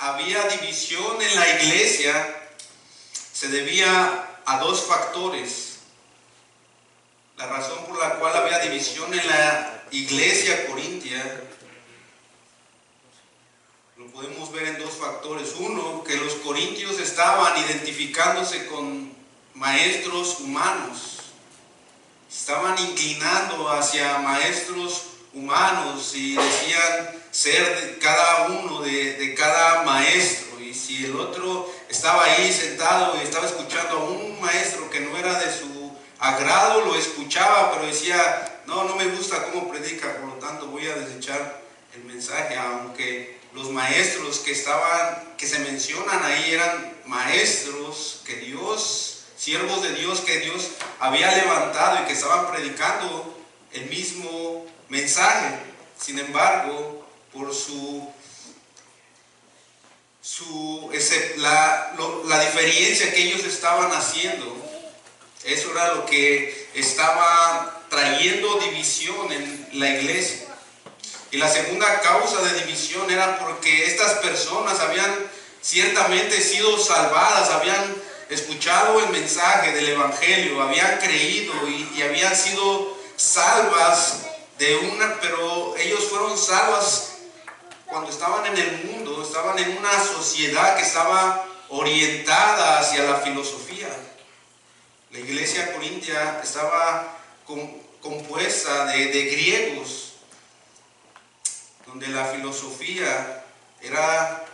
había división en la iglesia se debía a dos factores. La razón por la cual había división en la iglesia corintia lo podemos ver en dos factores. Uno, que los corintios estaban identificándose con maestros humanos, estaban inclinando hacia maestros humanos y decían ser cada uno de cada maestro. Y si el otro estaba ahí sentado y estaba escuchando a un maestro que no era de su agrado, lo escuchaba, pero decía, no me gusta cómo predica, por lo tanto voy a desechar el mensaje. Aunque los maestros que se mencionan ahí eran maestros que Dios, siervos de Dios que Dios había levantado y que estaban predicando el mismo mensaje. Sin embargo, por la diferencia que ellos estaban haciendo, eso era lo que estaba trayendo división en la iglesia. Y la segunda causa de división era porque estas personas habían ciertamente sido salvadas, habían escuchado el mensaje del evangelio, habían creído y habían sido salvas pero ellos fueron salvas cuando estaban en el mundo, estaban en una sociedad que estaba orientada hacia la filosofía. La iglesia corintia estaba compuesta de griegos, donde la filosofía era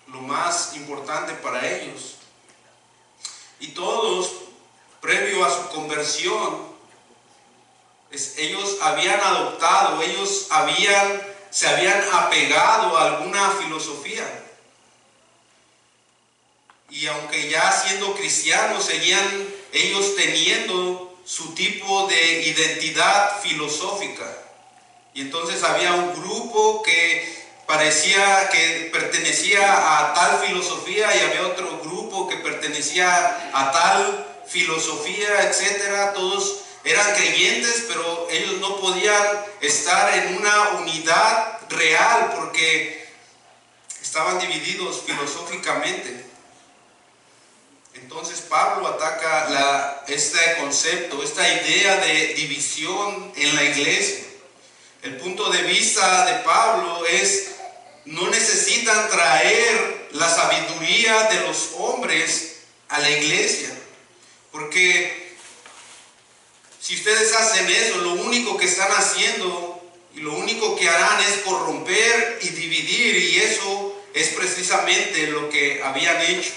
lo más importante para ellos. Y todos, previo a su conversión, ellos habían adoptado, se habían apegado a alguna filosofía. Y aunque ya siendo cristianos, seguían ellos teniendo su tipo de identidad filosófica. Y entonces había un grupo que parecía que pertenecía a tal filosofía y había otro grupo que pertenecía a tal filosofía, etcétera. Todos eran creyentes, pero ellos no podían estar en una unidad real porque estaban divididos filosóficamente. Entonces Pablo ataca este concepto, esta idea de división en la iglesia. El punto de vista de Pablo es: no necesitan traer la sabiduría de los hombres a la iglesia, porque si ustedes hacen eso, lo único que están haciendo y lo único que harán es corromper y dividir, y eso es precisamente lo que habían hecho.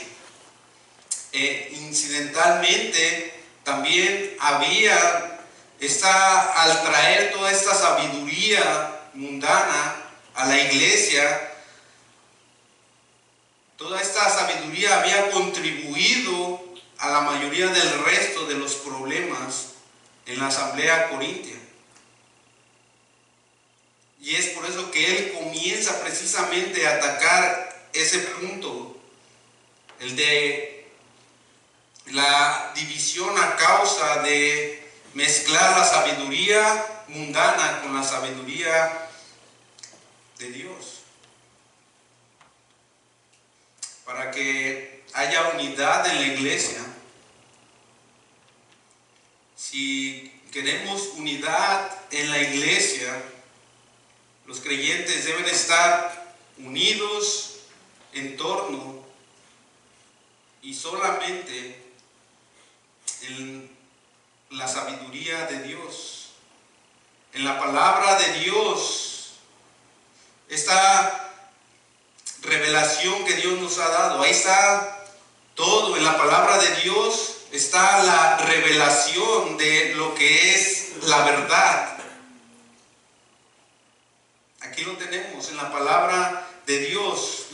Incidentalmente también había al traer toda esta sabiduría mundana a la iglesia, toda esta sabiduría había contribuido a la mayoría del resto de los problemas en la asamblea corintia. Y es por eso que él comienza precisamente a atacar ese punto, el de la división a causa de mezclar la sabiduría mundana con la sabiduría de Dios. Para que haya unidad en la iglesia, si queremos unidad en la iglesia, los creyentes deben estar unidos en torno y solamente en la sabiduría de Dios, en la palabra de Dios, esta revelación que Dios nos ha dado. Ahí está todo, en la palabra de Dios está la revelación de lo que es la verdad. Aquí lo tenemos en la palabra de Dios,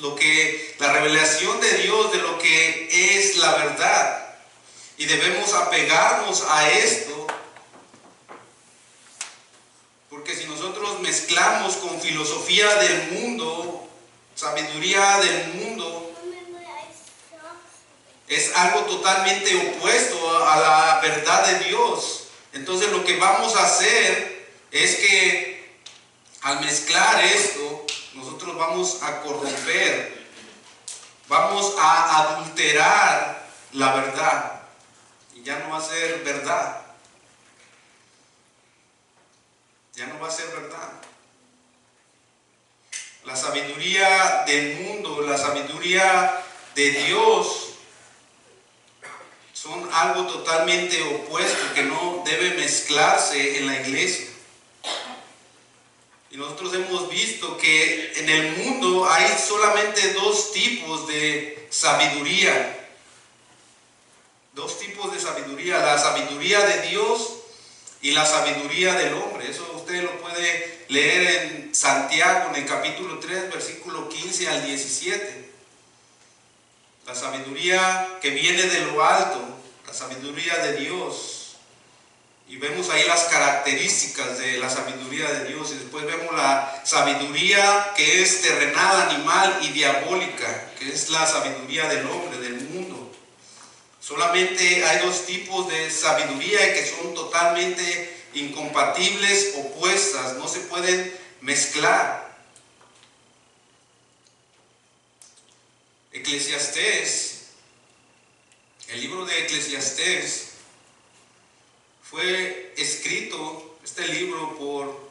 la revelación de Dios de lo que es la verdad. Y debemos apegarnos a esto, porque si nosotros mezclamos con filosofía del mundo, sabiduría del mundo, es algo totalmente opuesto a la verdad de Dios. Entonces lo que vamos a hacer es que al mezclar esto, nosotros vamos a corromper vamos a adulterar la verdad y ya no va a ser verdad. Ya no va a ser verdad. La sabiduría del mundo, la sabiduría de Dios son algo totalmente opuesto que no debe mezclarse en la iglesia. Y nosotros hemos visto que en el mundo hay solamente dos tipos de sabiduría. Dos tipos de sabiduría: la sabiduría de Dios y la sabiduría del hombre. Eso usted lo puede leer en Santiago, en el capítulo 3, versículo 15 al 17. La sabiduría que viene de lo alto, la sabiduría de Dios. Y vemos ahí las características de la sabiduría de Dios. Y después vemos la sabiduría que es terrenal, animal y diabólica, que es la sabiduría del hombre, del mundo. Solamente hay dos tipos de sabiduría que son totalmente incompatibles, opuestas, no se pueden mezclar. Eclesiastés, el libro de Eclesiastés fue escrito, este libro, por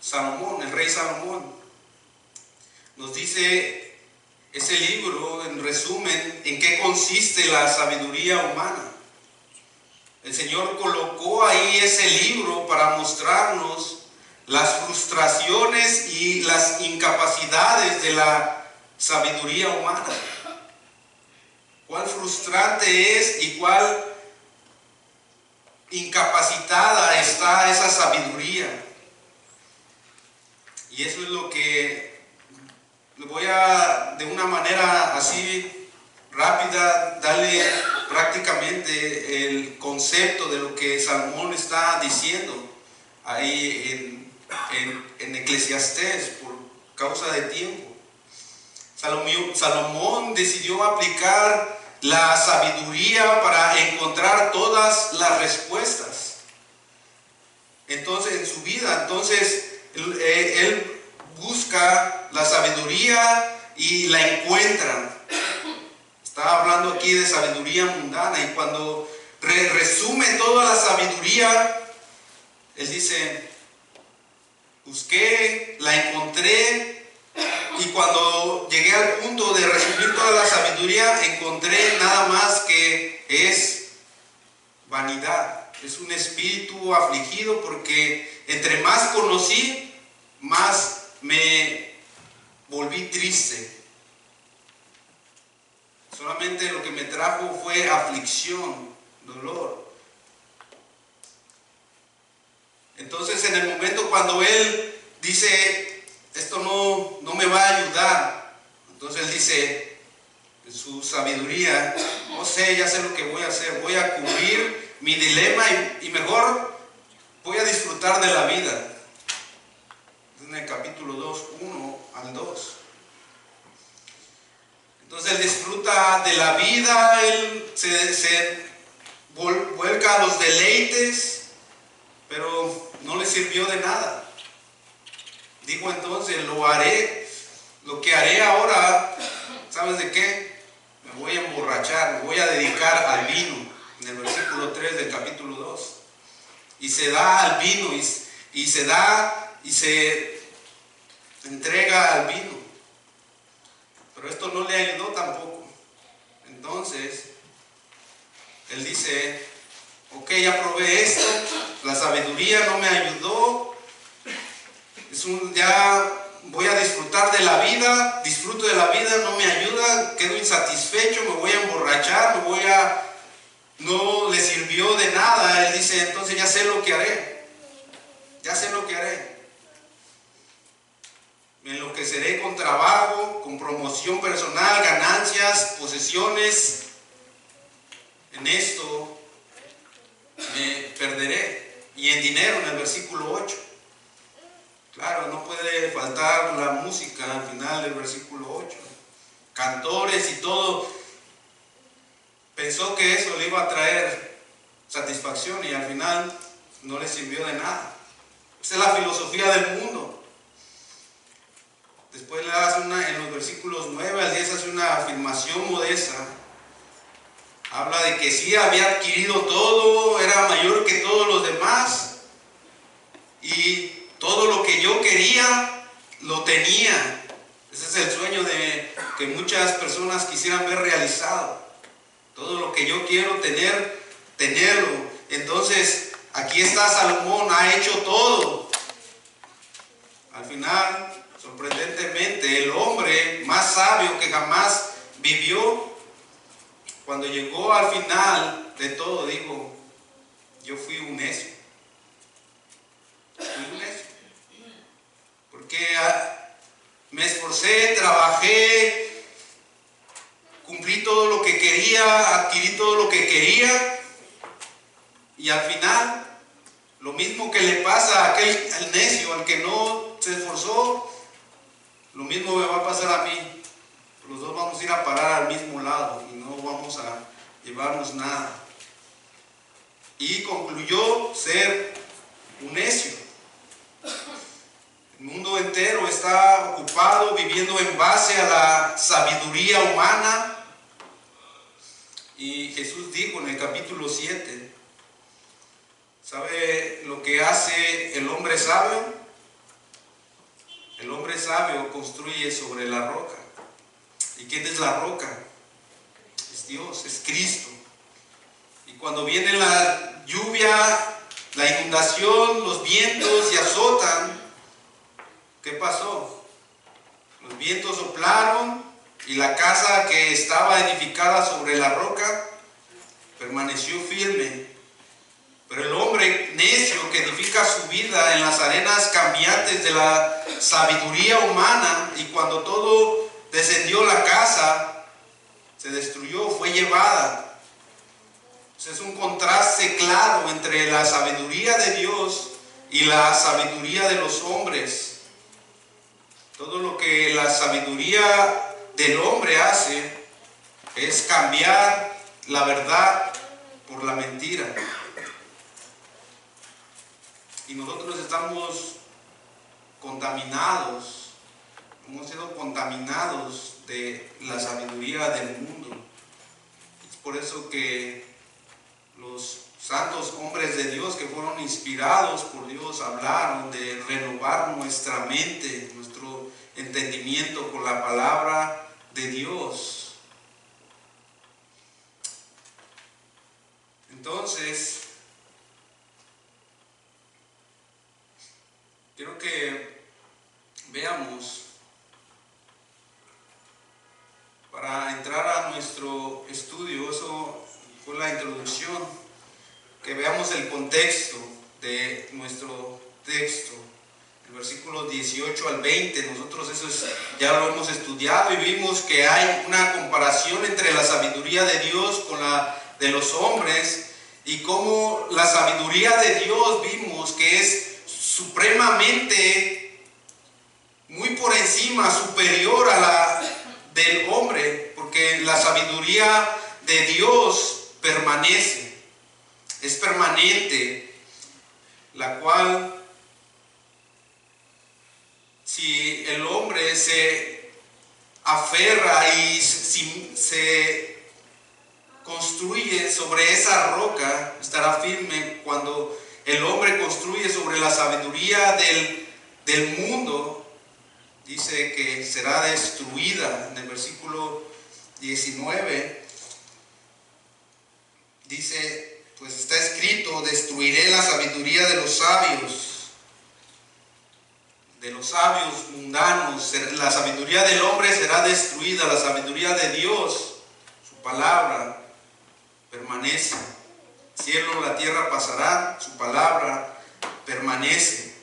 Salomón, el rey Salomón. Nos dice ese libro, en resumen, en qué consiste la sabiduría humana. El Señor colocó ahí ese libro para mostrarnos las frustraciones y las incapacidades de la sabiduría humana. Cuál frustrante es y cuál incapacitada está esa sabiduría. Y eso es lo que le voy a, de una manera así rápida, darle prácticamente el concepto de lo que Salomón está diciendo ahí en Eclesiastés, por causa de tiempo. Salomón decidió aplicar la sabiduría para encontrar todas las respuestas. Entonces, en su vida, él busca la sabiduría y la encuentra. Estaba hablando aquí de sabiduría mundana, y cuando resume toda la sabiduría, él dice: busqué, la encontré, y cuando llegué al punto de resumir toda la sabiduría, encontré nada más que es vanidad. Es un espíritu afligido, porque entre más conocí, más me volví triste. Solamente lo que me trajo fue aflicción, dolor. Entonces, en el momento cuando él dice: esto no me va a ayudar, entonces él dice en su sabiduría: no sé, ya sé lo que voy a hacer, voy a cubrir mi dilema y mejor voy a disfrutar de la vida. En el capítulo 2, 1 al 2. Entonces él disfruta de la vida, él se vuelca a los deleites, pero no le sirvió de nada. Dijo entonces: lo que haré ahora, ¿sabes de qué? Me voy a emborrachar, me voy a dedicar al vino, en el versículo 3 del capítulo 2. Y se da al vino, y se entrega al vino. Pero esto no le ayudó tampoco. Entonces, él dice: ok, ya probé esto, la sabiduría no me ayudó, ya voy a disfrutar de la vida, disfruto de la vida, no me ayuda, quedo insatisfecho, me voy a emborrachar, no le sirvió de nada. Él dice: entonces ya sé lo que haré, me enloqueceré con trabajo, con promoción personal, ganancias, posesiones. En esto me perderé. Y en dinero, en el versículo 8. Claro, no puede faltar la música al final del versículo 8. Cantores y todo. Pensó que eso le iba a traer satisfacción, y al final no le sirvió de nada. Esa es la filosofía del mundo. después le hace en los versículos 9 al 10 hace una afirmación modesta. Habla de que sí había adquirido todo, era mayor que todos los demás, y todo lo que yo quería, lo tenía. Ese es el sueño de que muchas personas quisieran ver realizado. Todo lo que yo quiero tener, tenerlo. Entonces, aquí está Salomón, ha hecho todo. Al final, sorprendentemente, el hombre más sabio que jamás vivió, cuando llegó al final de todo, dijo: yo fui un necio. Fui un necio. Porque me esforcé, trabajé, cumplí todo lo que quería, adquirí todo lo que quería, y al final, lo mismo que le pasa al necio, al que no se esforzó, lo mismo me va a pasar a mí. Los dos vamos a ir a parar al mismo lado y no vamos a llevarnos nada. Y concluyó ser un necio. El mundo entero está ocupado viviendo en base a la sabiduría humana. Y Jesús dijo en el capítulo 7, ¿sabe lo que hace el hombre sabio? El hombre sabio construye sobre la roca. ¿Y quién es la roca? Es Dios, es Cristo. Y cuando viene la lluvia, la inundación, los vientos y azotan, ¿qué pasó? Los vientos soplaron y la casa que estaba edificada sobre la roca permaneció firme. Pero el hombre necio que edifica su vida en las arenas cambiantes de la sabiduría humana, y cuando todo descendió, la casa se destruyó, fue llevada. Es un contraste claro entre la sabiduría de Dios y la sabiduría de los hombres. Todo lo que la sabiduría del hombre hace es cambiar la verdad por la mentira. Y nosotros estamos contaminados, hemos sido contaminados de la sabiduría del mundo. Es por eso que los santos hombres de Dios que fueron inspirados por Dios hablaron de renovar nuestra mente, nuestro entendimiento con la palabra de Dios. Entonces, quiero que veamos, para entrar a nuestro estudio, eso fue la introducción, que veamos el contexto de nuestro texto, el versículo 18 al 20. Nosotros ya lo hemos estudiado y vimos que hay una comparación entre la sabiduría de Dios con la de los hombres, y cómo la sabiduría de Dios vimos que es supremamente, muy por encima, superior a la del hombre, porque la sabiduría de Dios permanece, es permanente, la cual, si el hombre se aferra y si se construye sobre esa roca, estará firme. Cuando el hombre construye sobre la sabiduría del mundo, dice que será destruida. En el versículo 19 dice, pues está escrito: destruiré la sabiduría de los sabios mundanos. La sabiduría del hombre será destruida, la sabiduría de Dios, su palabra, permanece. El cielo, la tierra pasará, su palabra permanece.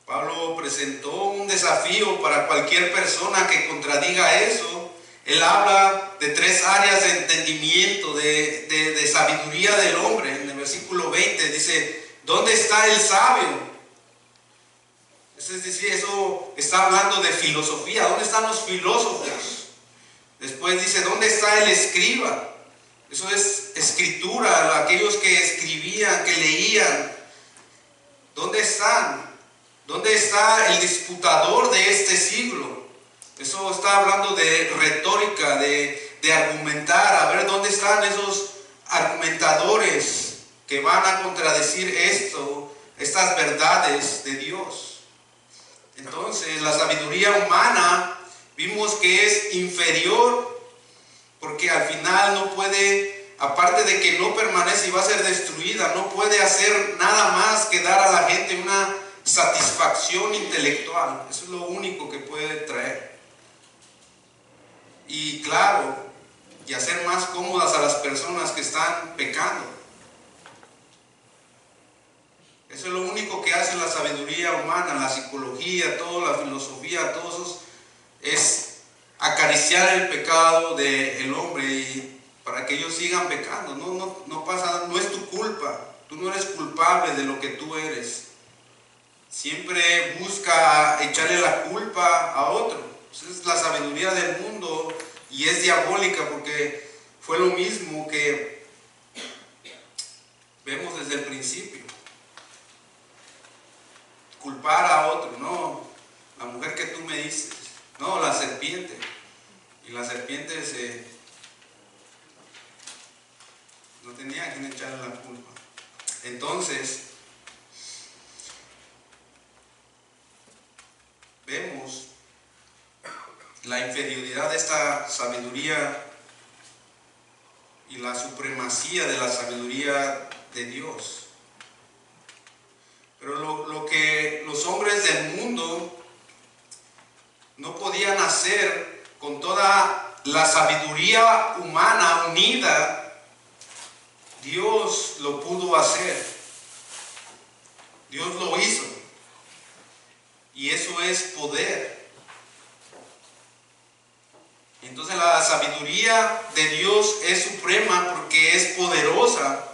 Pablo presentó un desafío para cualquier persona que contradiga eso. Él habla de tres áreas de entendimiento, de sabiduría del hombre. En el versículo 20 dice: ¿dónde está el sabio? Es decir, eso está hablando de filosofía. ¿Dónde están los filósofos? Después dice: ¿dónde está el escriba? Eso es escritura, aquellos que escribían, que leían. ¿Dónde están? ¿Dónde está el disputador de este siglo? Eso está hablando de retórica, de argumentar. A ver, ¿dónde están esos argumentadores que van a contradecir estas verdades de Dios? Entonces, la sabiduría humana vimos que es inferior, porque al final no puede, aparte de que no permanece y va a ser destruida, no puede hacer nada más que dar a la gente una satisfacción intelectual. Eso es lo único que puede traer. Y claro, y hacer más cómodas a las personas que están pecando. Eso es lo único que hace la sabiduría humana, la psicología, toda la filosofía, todo eso es acariciar el pecado del hombre y para que ellos sigan pecando. No pasa, no es tu culpa. Tú no eres culpable de lo que tú eres. Siempre busca echarle la culpa a otro. Esa es la sabiduría del mundo y es diabólica, porque fue lo mismo que vemos desde el principio. Culpar a otro, no, la mujer que tú me dices, no, la serpiente. Y la serpiente no tenía a quien echarle la culpa. Entonces, vemos la inferioridad de esta sabiduría y la supremacía de la sabiduría de Dios. Pero lo que los hombres del mundo no podían hacer con toda la sabiduría humana unida, Dios lo pudo hacer. Dios lo hizo. Y eso es poder. Entonces la sabiduría de Dios es suprema porque es poderosa.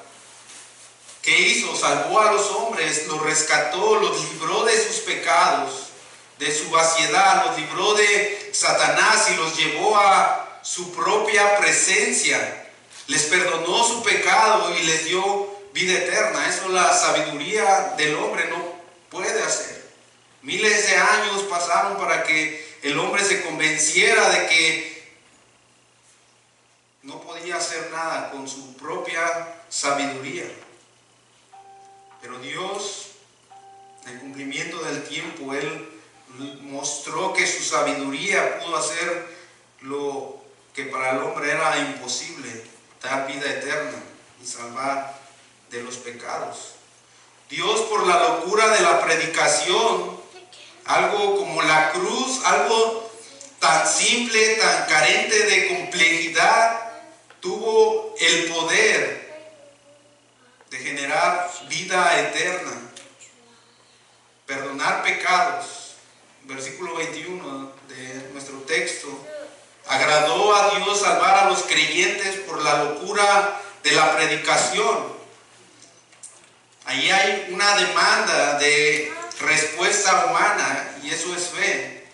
¿Qué hizo? Salvó a los hombres, los rescató, los libró de sus pecados, de su vaciedad, los libró de Satanás y los llevó a su propia presencia. Les perdonó su pecado y les dio vida eterna. Eso la sabiduría del hombre no puede hacer. Miles de años pasaron para que el hombre se convenciera de que no podía hacer nada con su propia sabiduría. Pero Dios, en el cumplimiento del tiempo, Él mostró que su sabiduría pudo hacer lo que para el hombre era imposible, dar vida eterna y salvar de los pecados. Dios, por la locura de la predicación, algo como la cruz, algo tan simple, tan carente de complejidad, tuvo el poder de generar vida eterna, perdonar pecados. Versículo 21 de nuestro texto: agradó a Dios salvar a los creyentes por la locura de la predicación. Ahí hay una demanda de respuesta humana y eso es fe.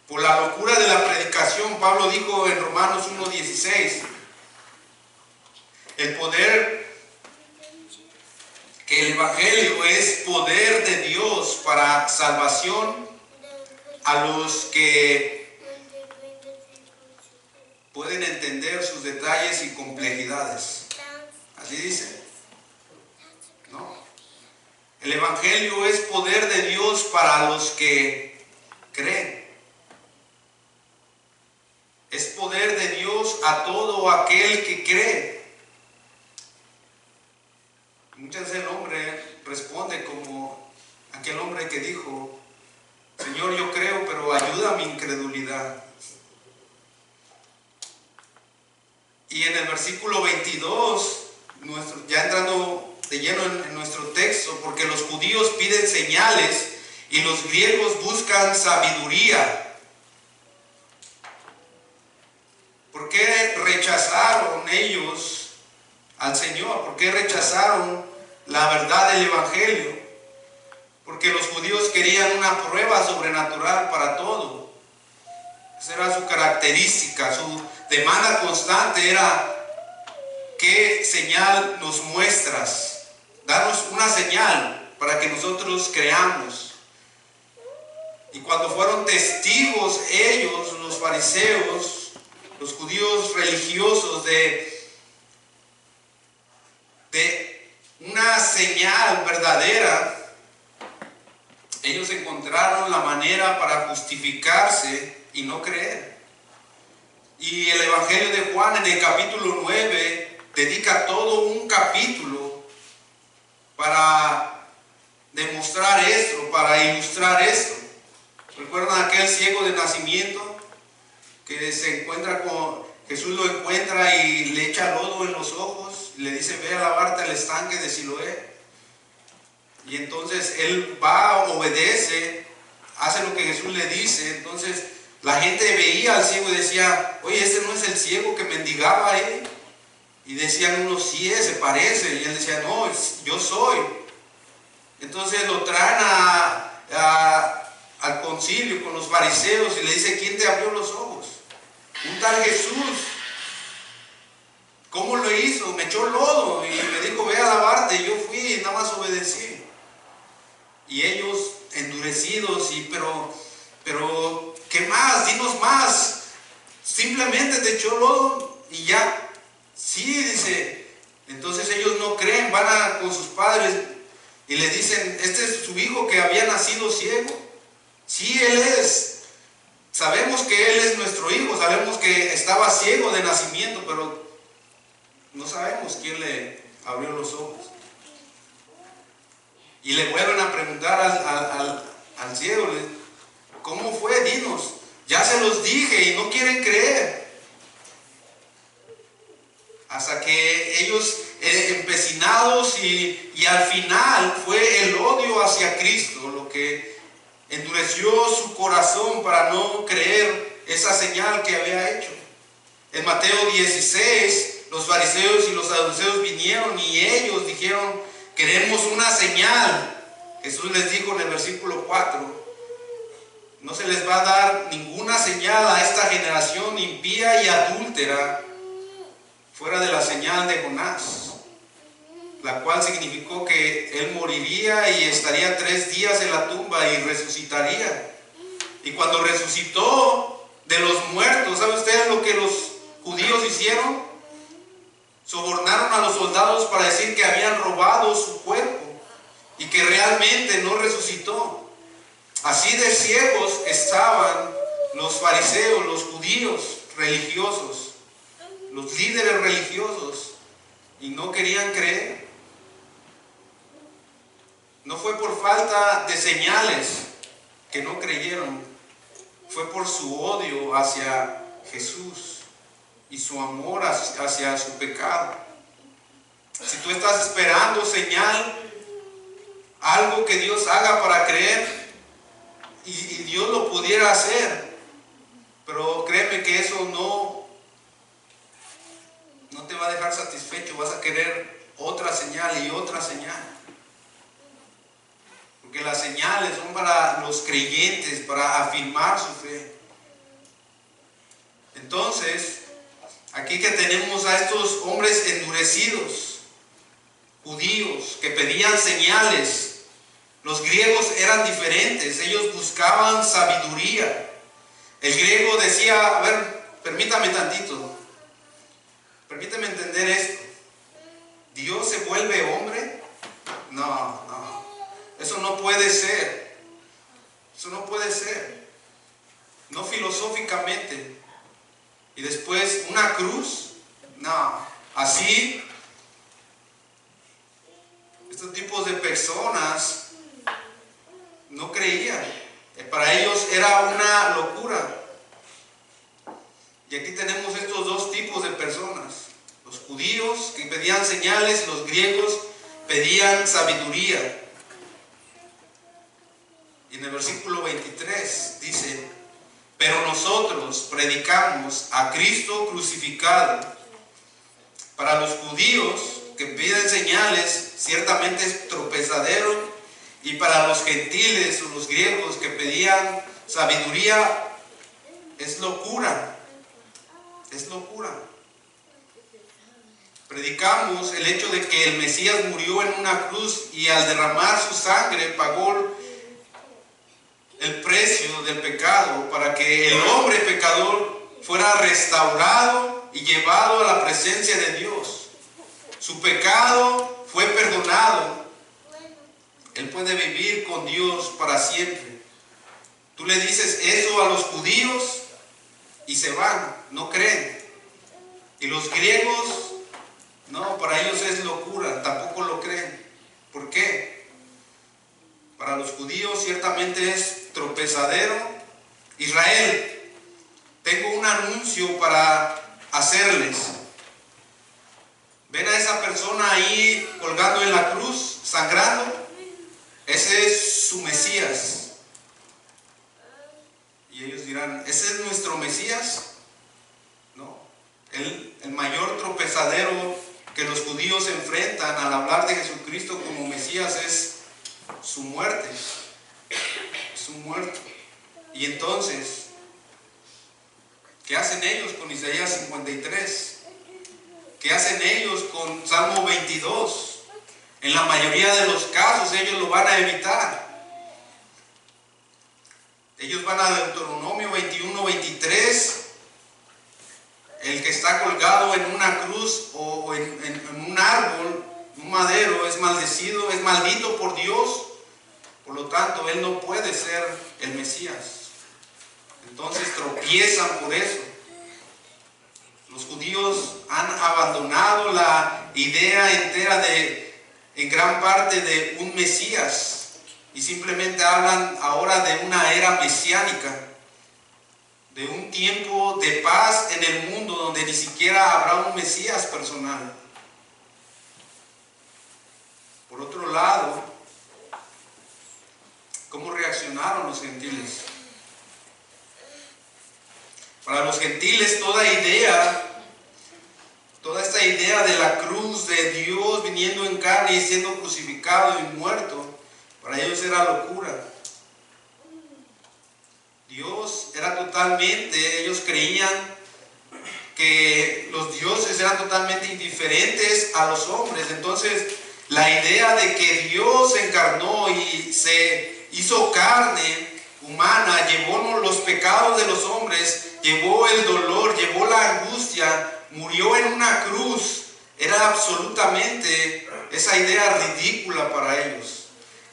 Por la locura de la predicación, Pablo dijo en Romanos 1:16, el poder, que el Evangelio es poder de Dios para salvación a los que pueden entender sus detalles y complejidades. Así dice, ¿no? El Evangelio es poder de Dios para los que creen. Es poder de Dios a todo aquel que cree. Muchas veces el hombre responde como aquel hombre que dijo: Señor, yo creo, pero ayuda a mi incredulidad. Y en el versículo 22, ya entrando de lleno en nuestro texto, porque los judíos piden señales y los griegos buscan sabiduría. ¿Por qué rechazaron ellos al Señor? ¿Por qué rechazaron la verdad del Evangelio? Porque los judíos querían una prueba sobrenatural para todo. Esa era su característica, su demanda constante era: ¿qué señal nos muestras? Danos una señal para que nosotros creamos. Y cuando fueron testigos ellos, los fariseos, los judíos religiosos, de una señal verdadera, ellos encontraron la manera para justificarse y no creer. Y el Evangelio de Juan en el capítulo 9 dedica todo un capítulo para demostrar esto, para ilustrar esto. ¿Recuerdan aquel ciego de nacimiento que se encuentra con Jesús? Lo encuentra y le echa lodo en los ojos y le dice: ve a lavarte al estanque de Siloé. Y entonces él va, obedece, hace lo que Jesús le dice. Entonces la gente veía al ciego y decía: oye, este no es el ciego que mendigaba ahí. Y decían unos: sí, se parece. Y él decía: no, yo soy. Entonces lo traen al concilio con los fariseos y le dice: ¿quién te abrió los ojos? Un tal Jesús. ¿Cómo lo hizo? Me echó lodo y me dijo: ve a lavarte. Y yo fui y nada más obedecí. Y ellos endurecidos: pero ¿qué más? Dinos más. Simplemente te echó lodo y ya. Sí, dice. Entonces ellos no creen, van con sus padres y les dicen: este es su hijo que había nacido ciego. Sí, él es. Sabemos que él es nuestro hijo, sabemos que estaba ciego de nacimiento, pero no sabemos quién le abrió los ojos. Y le vuelven a preguntar al ciego: ¿cómo fue? Dinos. Ya se los dije y no quieren creer. Hasta que ellos, empecinados, y al final fue el odio hacia Cristo lo que endureció su corazón para no creer esa señal que había hecho. En Mateo 16, los fariseos y los saduceos vinieron y ellos dijeron: queremos una señal. Jesús les dijo en el versículo 4: no se les va a dar ninguna señal a esta generación impía y adúltera fuera de la señal de Jonás, la cual significó que él moriría y estaría 3 días en la tumba y resucitaría. Y cuando resucitó de los muertos, ¿sabe ustedes lo que los judíos hicieron? Sobornaron a los soldados para decir que habían robado su cuerpo y que realmente no resucitó. Así de ciegos estaban los fariseos, los judíos religiosos, los líderes religiosos, y no querían creer. No fue por falta de señales que no creyeron, fue por su odio hacia Jesús y su amor hacia su pecado. Si tú estás esperando señal, algo que Dios haga para creer, y Dios lo pudiera hacer, pero créeme que eso no te va a dejar satisfecho. Vas a querer otra señal y otra señal, porque las señales son para los creyentes, para afirmar su fe. Entonces, aquí que tenemos a estos hombres endurecidos, judíos, que pedían señales. Los griegos eran diferentes, ellos buscaban sabiduría. El griego decía: a ver, permítame tantito, permíteme entender esto. ¿Dios se vuelve hombre? No, eso no puede ser. Eso no puede ser. No filosóficamente. Y después, ¿una cruz? No. Así, estos tipos de personas no creían. Para ellos era una locura. Y aquí tenemos estos dos tipos de personas: los judíos que pedían señales, los griegos pedían sabiduría. Y en el versículo 23 dice: pero nosotros predicamos a Cristo crucificado. Para los judíos que piden señales, ciertamente es tropezadero, y para los gentiles o los griegos que pedían sabiduría, es locura. Es locura. Predicamos el hecho de que el Mesías murió en una cruz y al derramar su sangre pagó el precio del pecado para que el hombre pecador fuera restaurado y llevado a la presencia de Dios. Su pecado fue perdonado. Él puede vivir con Dios para siempre. Tú le dices eso a los judíos y se van, no creen. Y los griegos, no, para ellos es locura, tampoco lo creen. ¿Por qué? Para los judíos ciertamente es tropezadero. Israel, tengo un anuncio para hacerles. ¿Ven a esa persona ahí colgando en la cruz, sangrando? Ese es su Mesías. Y ellos dirán, ¿ese es nuestro Mesías? No. El mayor tropezadero que los judíos enfrentan al hablar de Jesucristo como Mesías es su muerte. Su muerte. Y entonces, ¿qué hacen ellos con Isaías 53? ¿Qué hacen ellos con Salmo 22? En la mayoría de los casos ellos lo van a evitar. Ellos van a Deuteronomio 21, 23. El que está colgado en una cruz o en un árbol, un madero, es maldecido, es maldito por Dios. Por lo tanto, él no puede ser el Mesías. Entonces tropiezan por eso. Los judíos han abandonado la idea entera en gran parte de un Mesías. Y simplemente hablan ahora de una era mesiánica, de un tiempo de paz en el mundo donde ni siquiera habrá un Mesías personal. Por otro lado, ¿cómo reaccionaron los gentiles? Para los gentiles toda esta idea de la cruz, de Dios viniendo en carne y siendo crucificado y muerto, para ellos era locura. Dios era totalmente, ellos creían que los dioses eran totalmente indiferentes a los hombres. Entonces, la idea de que Dios se encarnó y se hizo carne humana, llevó los pecados de los hombres, llevó el dolor, llevó la angustia, murió en una cruz, era absolutamente esa idea ridícula para ellos.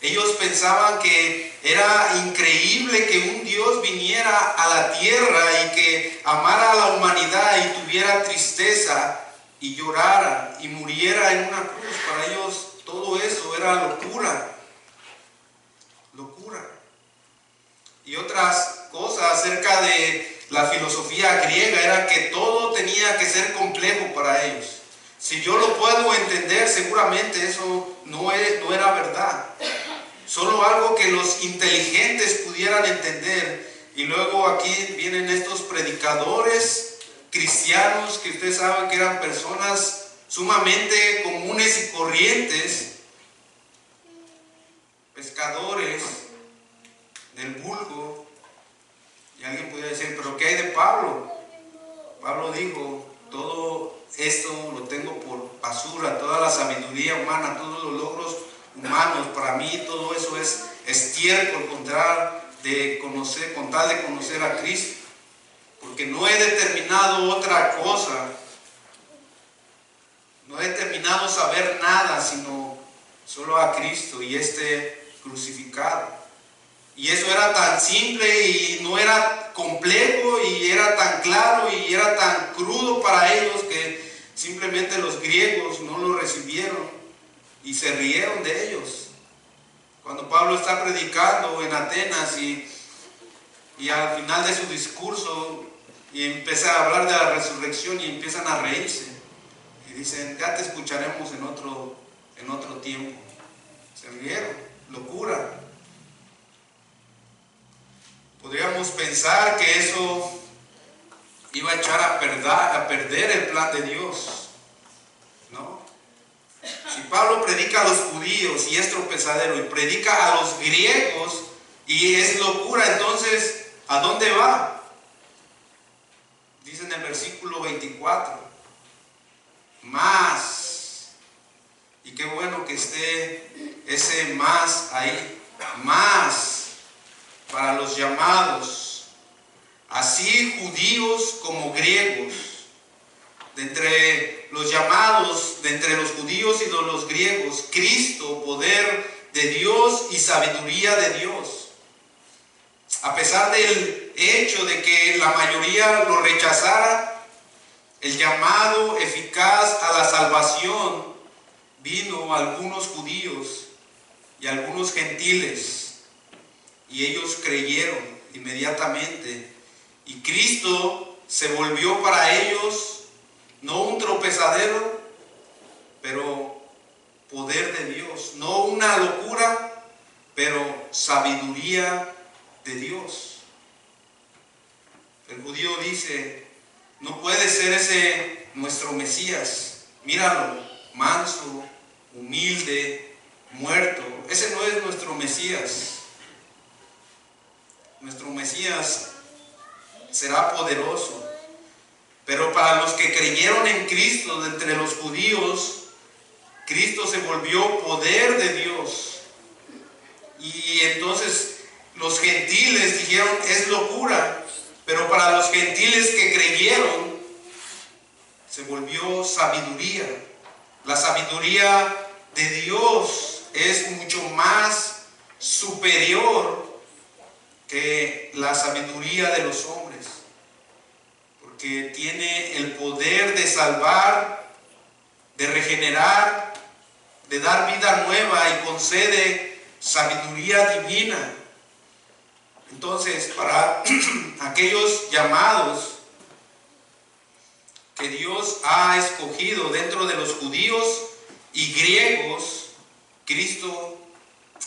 Ellos pensaban que era increíble que un Dios viniera a la tierra y que amara a la humanidad y tuviera tristeza y llorara y muriera en una cruz. Para ellos todo eso era locura. Locura. Y otras cosas acerca de la filosofía griega era que todo tenía que ser complejo para ellos. Si yo lo puedo entender, seguramente eso no era verdad. Solo algo que los inteligentes pudieran entender. Y luego aquí vienen estos predicadores cristianos que ustedes saben que eran personas sumamente comunes y corrientes, pescadores del vulgo. Y alguien pudiera decir, ¿pero qué hay de Pablo? Pablo dijo, todo esto lo tengo por basura, toda la sabiduría humana, todos los logros humanos, para mí todo eso es estiércol con tal de conocer a Cristo, porque no he determinado otra cosa, no he determinado saber nada sino solo a Cristo y este crucificado. Y eso era tan simple y no era complejo y era tan claro y era tan crudo para ellos que simplemente los griegos no lo recibieron y se rieron de ellos. Cuando Pablo está predicando en Atenas y al final de su discurso y empieza a hablar de la resurrección y empiezan a reírse y dicen, ya te escucharemos en otro tiempo. Se rieron, locura. Podríamos pensar que eso iba a echar a perder el plan de Dios, ¿no? Si Pablo predica a los judíos y es tropezadero, y predica a los griegos y es locura, entonces, ¿a dónde va? Dice en el versículo 24, más, y qué bueno que esté ese más ahí, más, para los llamados, así judíos como griegos, de entre los llamados, de entre los judíos y de los griegos, Cristo, poder de Dios y sabiduría de Dios. A pesar del hecho de que la mayoría lo rechazara, el llamado eficaz a la salvación vino a algunos judíos y a algunos gentiles, y ellos creyeron inmediatamente, y Cristo se volvió para ellos no un tropezadero, pero poder de Dios, no una locura, pero sabiduría de Dios. El judío dice: no puede ser ese nuestro Mesías, míralo, manso, humilde, muerto. Ese no es nuestro Mesías. Nuestro Mesías será poderoso. Pero para los que creyeron en Cristo, de entre los judíos, Cristo se volvió poder de Dios. Y entonces los gentiles dijeron: es locura. Pero para los gentiles que creyeron, se volvió sabiduría. La sabiduría de Dios es mucho más superior que la sabiduría de los hombres, porque tiene el poder de salvar, de regenerar, de dar vida nueva, y concede sabiduría divina. Entonces, para aquellos llamados que Dios ha escogido dentro de los judíos y griegos, Cristo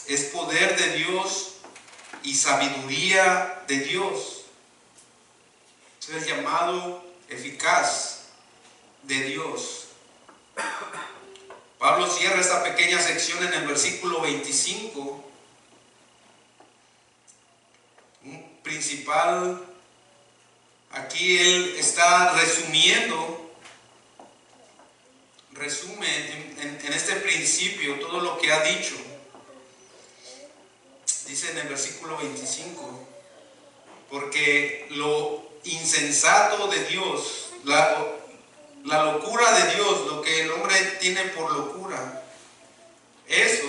es poder de Dios y sabiduría de Dios. Es el llamado eficaz de Dios. Pablo cierra esta pequeña sección en el versículo 25. Un principal, aquí él está resume en este principio todo lo que ha dicho. Dice en el versículo 25: porque lo insensato de Dios, la locura de Dios, lo que el hombre tiene por locura, eso,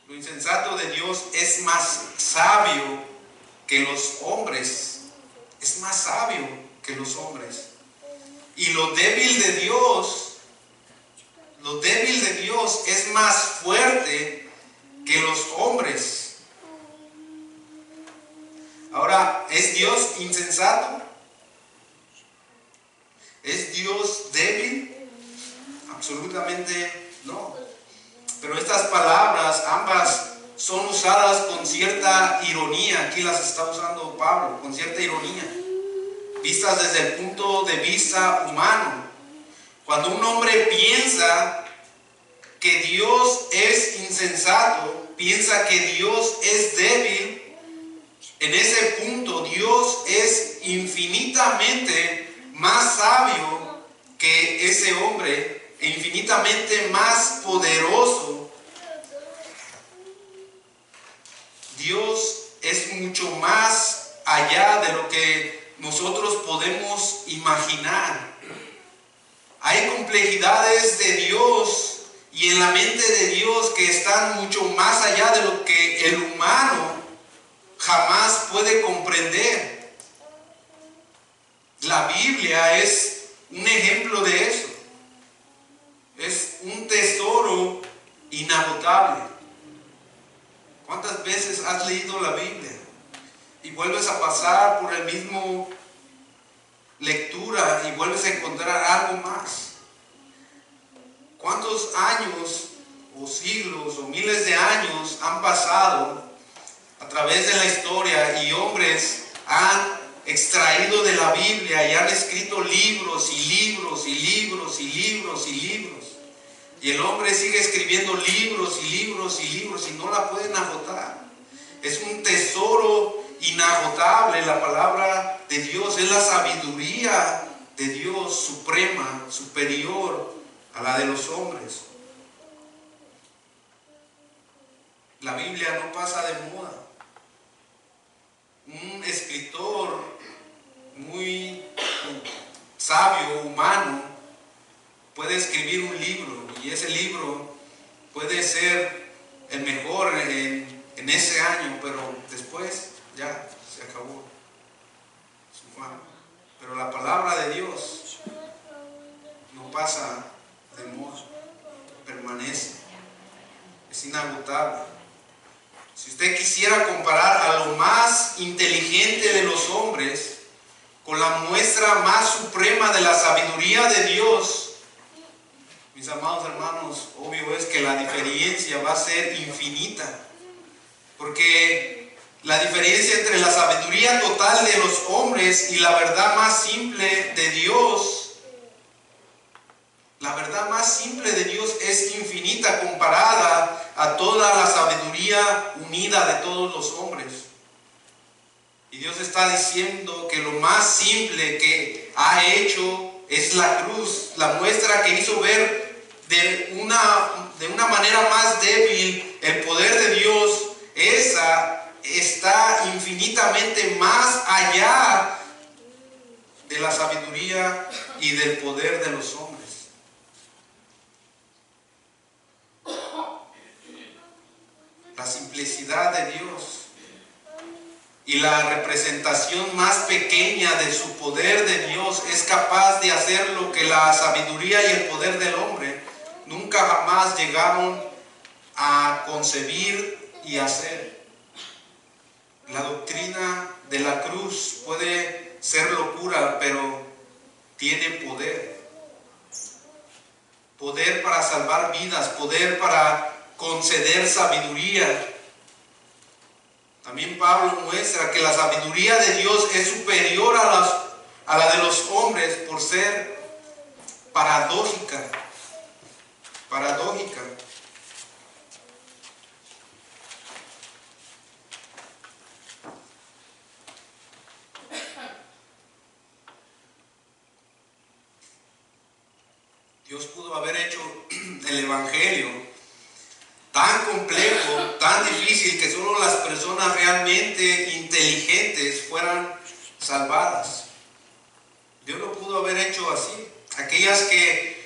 lo insensato de Dios es más sabio que los hombres, es más sabio que los hombres. Y lo débil de Dios es más fuerte que los hombres. Ahora, ¿es Dios insensato? ¿Es Dios débil? Absolutamente no. Pero estas palabras, ambas, son usadas con cierta ironía. Aquí las está usando Pablo, con cierta ironía, vistas desde el punto de vista humano. Cuando un hombre piensa que Dios es insensato, piensa que Dios es débil, en ese punto Dios es infinitamente más sabio que ese hombre, e infinitamente más poderoso. Dios es mucho más allá de lo que nosotros podemos imaginar. Hay complejidades de Dios y en la mente de Dios que están mucho más allá de lo que el humano jamás puede comprender. La Biblia es un ejemplo de eso. Es un tesoro inagotable. ¿Cuántas veces has leído la Biblia y vuelves a pasar por el mismo lectura y vuelves a encontrar algo más? ¿Cuántos años o siglos o miles de años han pasado a través de la historia y hombres han extraído de la Biblia y han escrito libros y libros y libros y libros y libros? Y el hombre sigue escribiendo libros y libros y libros y no la pueden agotar. Es un tesoro inagotable. La palabra de Dios es la sabiduría de Dios suprema, superior a la de los hombres. La Biblia no pasa de moda. un escritor muy sabio, humano, puede escribir un libro y ese libro puede ser el mejor en ese año, pero después ya se acabó su fama. Pero la palabra de Dios no pasa de moda, permanece, es inagotable. Si usted quisiera comparar a lo más inteligente de los hombres con la muestra más suprema de la sabiduría de Dios, mis amados hermanos, obvio es que la diferencia va a ser infinita, porque la diferencia entre la sabiduría total de los hombres y la verdad más simple de Dios, la verdad más simple de Dios es infinita comparada a toda la sabiduría unida de todos los hombres. Y Dios está diciendo que lo más simple que ha hecho es la cruz, la muestra que hizo ver de una manera más débil el poder de Dios. Esa está infinitamente más allá de la sabiduría y del poder de los hombres. La simplicidad de Dios y la representación más pequeña de su poder de Dios es capaz de hacer lo que la sabiduría y el poder del hombre nunca jamás llegaron a concebir y hacer. La doctrina de la cruz puede ser locura, pero tiene poder. Poder para salvar vidas, poder para conceder sabiduría. También Pablo muestra que la sabiduría de Dios es superior a la de los hombres por ser paradójica. Dios pudo haber hecho el Evangelio tan complejo, tan difícil, que solo las personas realmente inteligentes fueran salvadas. Dios lo pudo haber hecho así. Aquellas que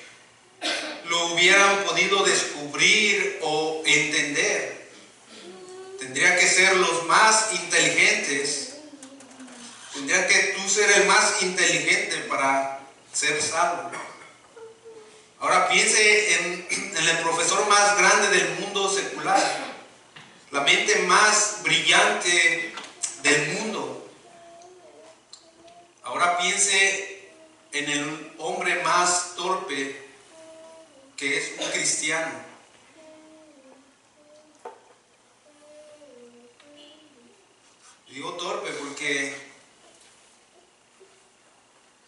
lo hubieran podido descubrir o entender, tendría que ser los más inteligentes. Tendría que tú ser el más inteligente para ser salvo. Ahora piense en el profesor más grande del mundo secular, la mente más brillante del mundo. Ahora piense en el hombre más torpe, que es un cristiano. Digo torpe porque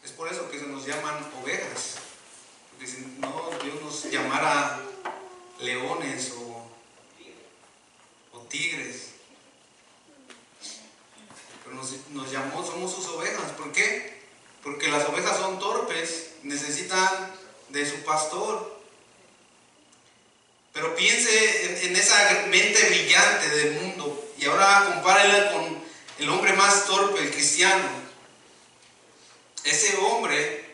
es por eso que se nos llaman ovejas. Porque si no, Dios nos llamara leones o tigres. Pero nos llamó, somos sus ovejas. ¿Por qué? Porque las ovejas son torpes, necesitan de su pastor. Pero piense en esa mente brillante del mundo y ahora compárela con el hombre más torpe, el cristiano. Ese hombre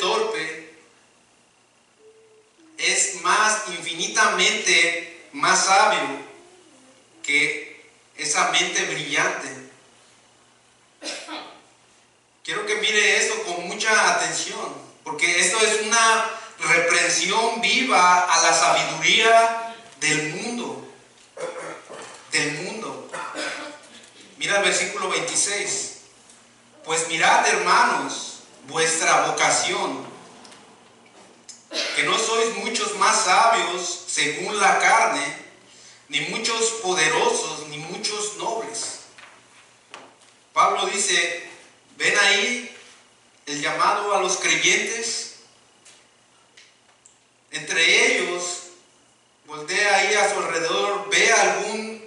torpe es infinitamente más sabio que esa mente brillante. Quiero que mire esto con mucha atención, porque esto es una reprensión viva a la sabiduría del mundo. Mira el versículo 26. Pues mirad, hermanos, vuestra vocación, que no sois muchos más sabios según la carne, ni muchos poderosos, ni muchos nobles. Pablo dice, ven ahí el llamado a los creyentes. Entre ellos, voltea ahí a su alrededor, ve a algún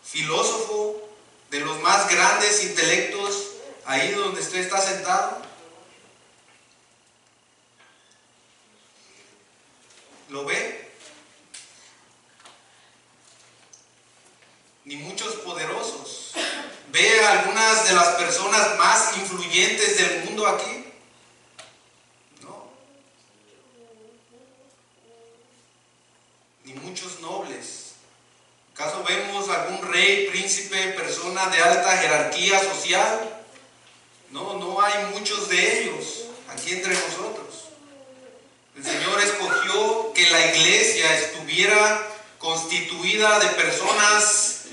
filósofo de los más grandes intelectos ahí donde usted está sentado. ¿Lo ve? Ni muchos poderosos. de las personas más influyentes del mundo aquí? No. Ni muchos nobles. ¿Acaso vemos algún rey, príncipe, persona de alta jerarquía social? No, no hay muchos de ellos aquí entre nosotros. El Señor escogió que la iglesia estuviera constituida de personas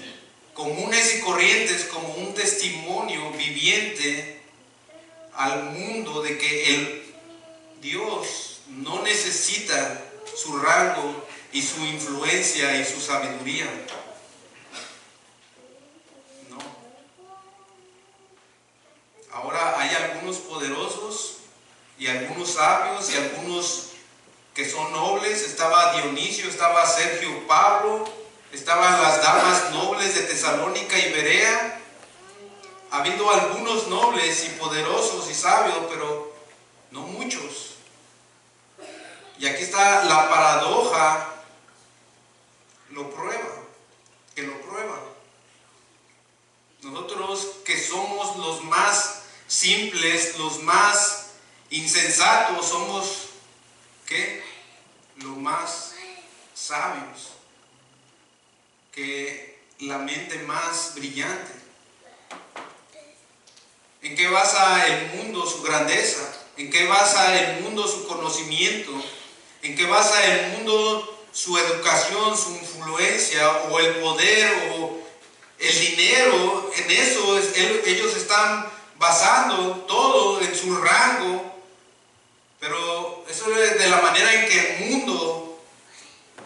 comunes y corrientes, como un testimonio viviente al mundo de que el Dios no necesita su rango y su influencia y su sabiduría. No. Ahora hay algunos poderosos y algunos sabios y algunos que son nobles. Estaba Dionisio, estaba Sergio Pablo, estaban las damas nobles de Tesalónica y Berea. Ha habido algunos nobles y poderosos y sabios, pero no muchos. Y aquí está la paradoja, lo prueba. Nosotros que somos los más simples, los más insensatos, somos ¿qué? Los más sabios, que la mente más brillante. ¿En qué basa el mundo su grandeza? ¿En qué basa el mundo su conocimiento? ¿En qué basa el mundo su educación, su influencia o el poder o el dinero? En eso ellos están basando todo en su rango. Pero eso es de la manera en que el mundo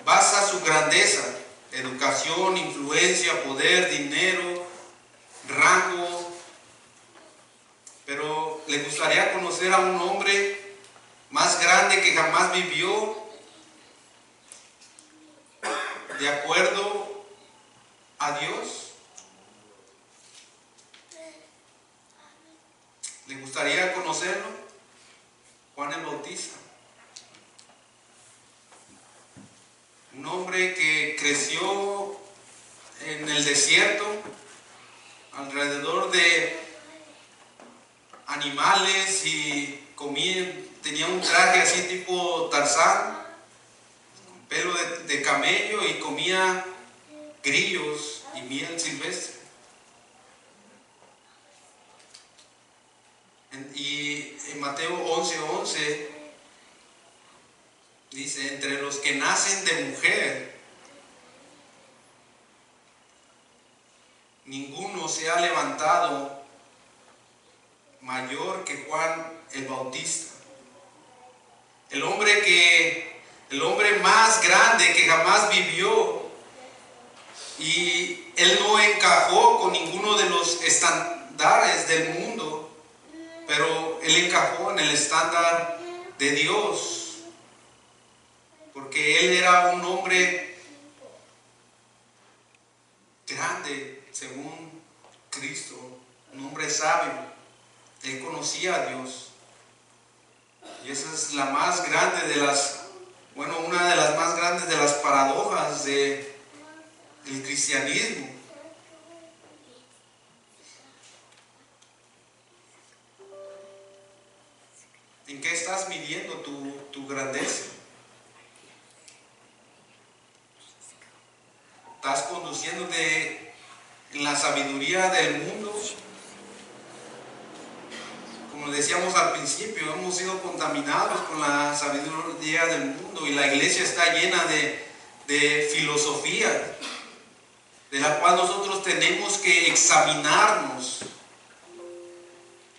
basa su grandeza: educación, influencia, poder, dinero, rango. Pero le gustaría conocer a un hombre más grande que jamás vivió, de acuerdo a Dios. ¿Le gustaría conocerlo? Juan el Bautista. Un hombre que creció en el desierto, alrededor de animales, y comía, tenía un traje así tipo Tarzán, pelo de camello, y comía grillos y miel silvestre. Y en Mateo 11:11 dice: entre los que nacen de mujer, ninguno se ha levantado mayor que Juan el Bautista. El hombre más grande que jamás vivió, y él no encajó con ninguno de los estándares del mundo, pero él encajó en el estándar de Dios, porque él era un hombre grande según Cristo, un hombre sabio. Él conocía a Dios, y esa es la más grande de las, una de las más grandes de las paradojas del cristianismo. ¿En qué estás midiendo tu grandeza? ¿Estás conduciéndote en la sabiduría del mundo? Como decíamos al principio, hemos sido contaminados con la sabiduría del mundo, y la iglesia está llena de filosofía, de la cual nosotros tenemos que examinarnos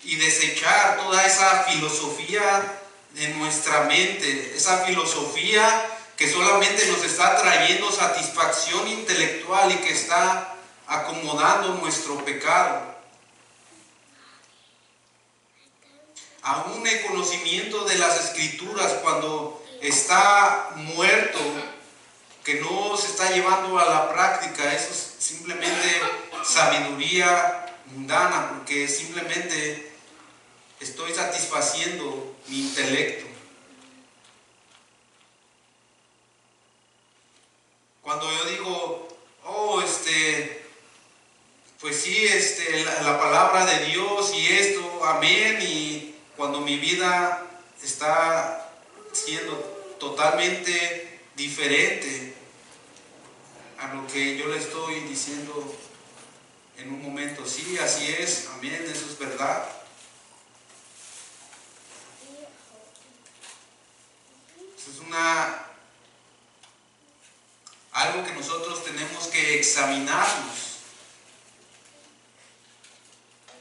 y desechar toda esa filosofía de nuestra mente, esa filosofía que solamente nos está trayendo satisfacción intelectual y que está acomodando nuestro pecado. Aún el conocimiento de las Escrituras, cuando está muerto, que no se está llevando a la práctica, eso es simplemente sabiduría mundana, porque simplemente estoy satisfaciendo mi intelecto. Cuando yo digo, pues sí, la palabra de mi vida está siendo totalmente diferente a lo que yo le estoy diciendo en un momento. Sí, así es, amén, eso es verdad. Eso es algo que nosotros tenemos que examinarnos.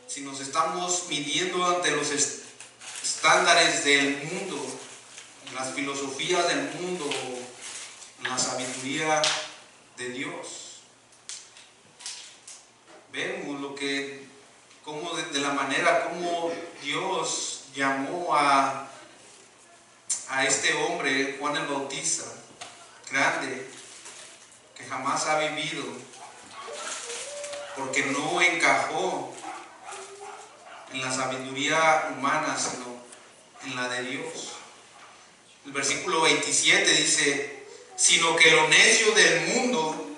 Si nos estamos midiendo ante los estándares del mundo, las filosofías del mundo, la sabiduría de Dios. Vemos de la manera como Dios llamó a este hombre, Juan el Bautista, grande, que jamás ha vivido, porque no encajó en la sabiduría humana, sino en la de Dios. El versículo 27 dice: sino que lo necio del mundo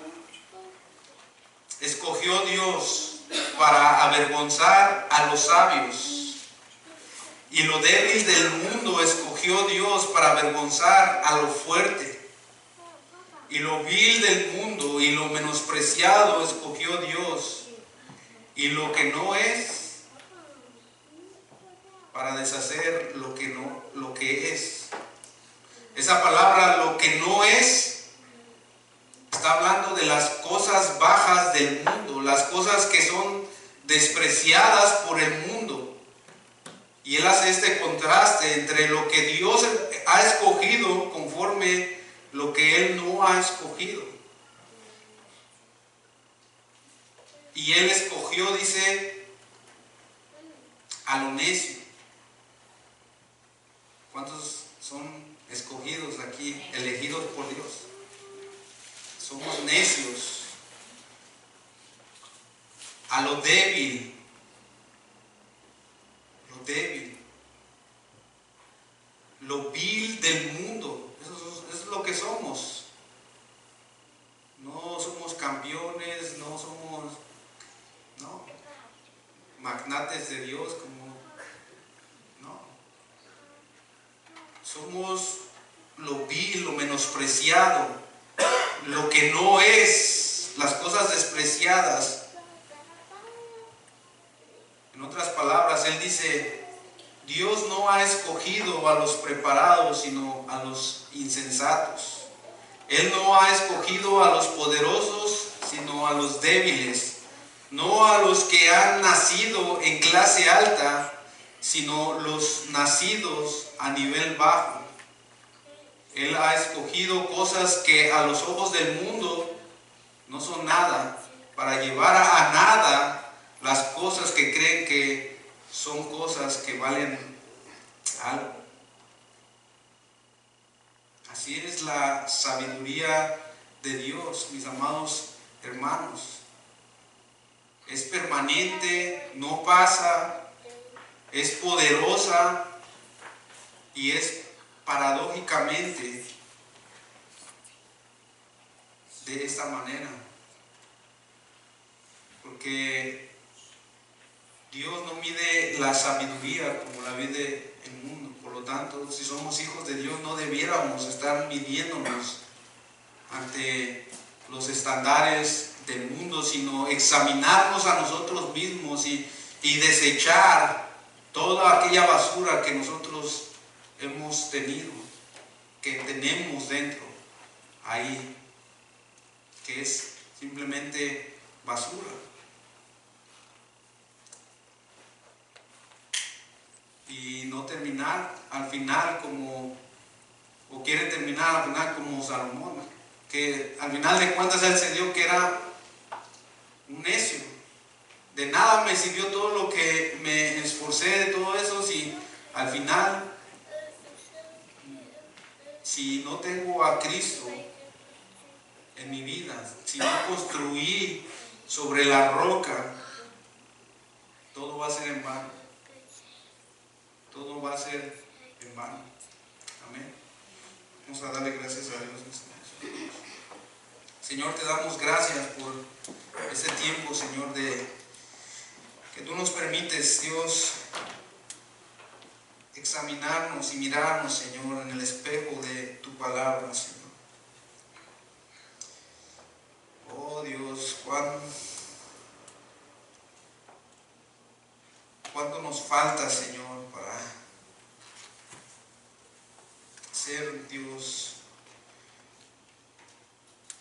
escogió Dios para avergonzar a los sabios, y lo débil del mundo escogió Dios para avergonzar a lo fuerte, y lo vil del mundo y lo menospreciado escogió Dios, y lo que no es, para deshacer lo que es. Esa palabra, lo que no es, está hablando de las cosas bajas del mundo, las cosas que son despreciadas por el mundo. Y él hace este contraste entre lo que Dios ha escogido conforme lo que él no ha escogido. Y él escogió, dice, a lo necio. ¿Cuántos son escogidos aquí, elegidos por Dios? Somos necios. A lo débil. Lo vil del mundo. Eso es lo que somos. No somos campeones, no somos magnates de Dios, somos lo vil, lo menospreciado, lo que no es, las cosas despreciadas. En otras palabras, él dice: Dios no ha escogido a los preparados, sino a los insensatos. Él no ha escogido a los poderosos, sino a los débiles. No a los que han nacido en clase alta, sino los nacidos a nivel bajo. Él ha escogido cosas que a los ojos del mundo no son nada, para llevar a nada las cosas que creen que son cosas que valen algo. Así es la sabiduría de Dios, mis amados hermanos. Es permanente, no pasa, es poderosa y es paradójicamente de esta manera. Porque Dios no mide la sabiduría como la mide el mundo. Por lo tanto, si somos hijos de Dios, no debiéramos estar midiéndonos ante los estándares del mundo, sino examinarnos a nosotros mismos y desechar toda aquella basura que nosotros hemos tenido, que tenemos dentro ahí, que es simplemente basura. Y no terminar al final o quieren terminar al final como Salomón, que al final de cuentas él se dio que era un necio. De nada me sirvió todo lo que me esforcé de todo eso si al final, si no tengo a Cristo en mi vida, si no construí sobre la roca, todo va a ser en vano. Todo va a ser en vano. Amén. Vamos a darle gracias a Dios. Señor, te damos gracias por este tiempo, Señor, que tú nos permites, Dios, examinarnos y mirarnos, Señor, en el espejo de tu palabra, Señor. Oh Dios, cuánto nos falta, Señor, para ser Dios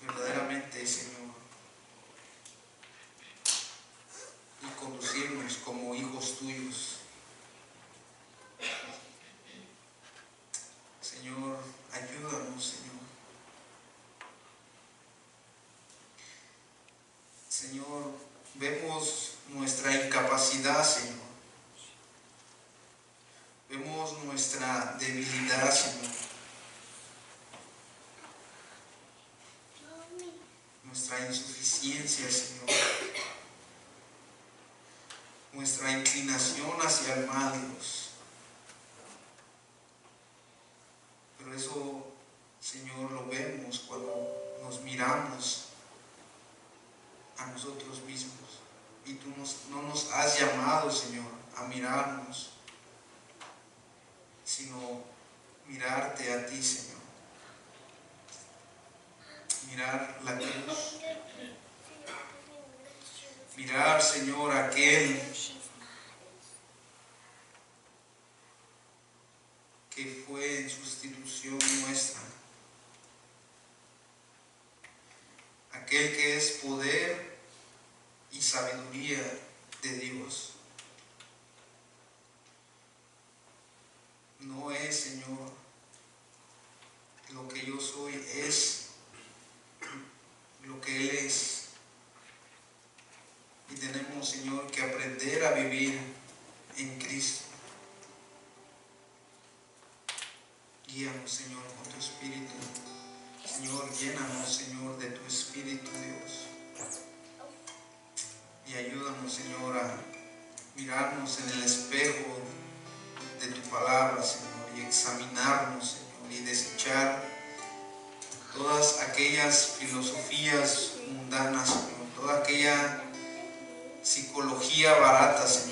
verdaderamente, Señor, y conducirnos como hijos tuyos. Señor, ayúdanos, Señor. Señor, vemos nuestra incapacidad, Señor. Vemos nuestra debilidad, Señor. Nuestra insuficiencia, Señor. Nuestra inclinación hacia el mal, Dios. Pero eso, Señor, lo vemos cuando nos miramos a nosotros mismos. Y tú no nos has llamado, Señor, a mirarnos, sino mirarte a ti, Señor. Mirar la cruz. Mirar, Señor, aquel que fue en sustitución nuestra. Aquel que es poder y sabiduría de Dios. No es, Señor, lo que yo soy, es lo que Él es. Y tenemos, Señor, que aprender a vivir en Cristo. Guíanos, Señor, con tu Espíritu. Señor, llénanos, Señor, de tu Espíritu, Dios. Y ayúdanos, Señor, a mirarnos en el espejo de tu palabra, Señor, y examinarnos, Señor, y desechar todas aquellas filosofías mundanas, Señor, toda aquella psicología barata, Señor,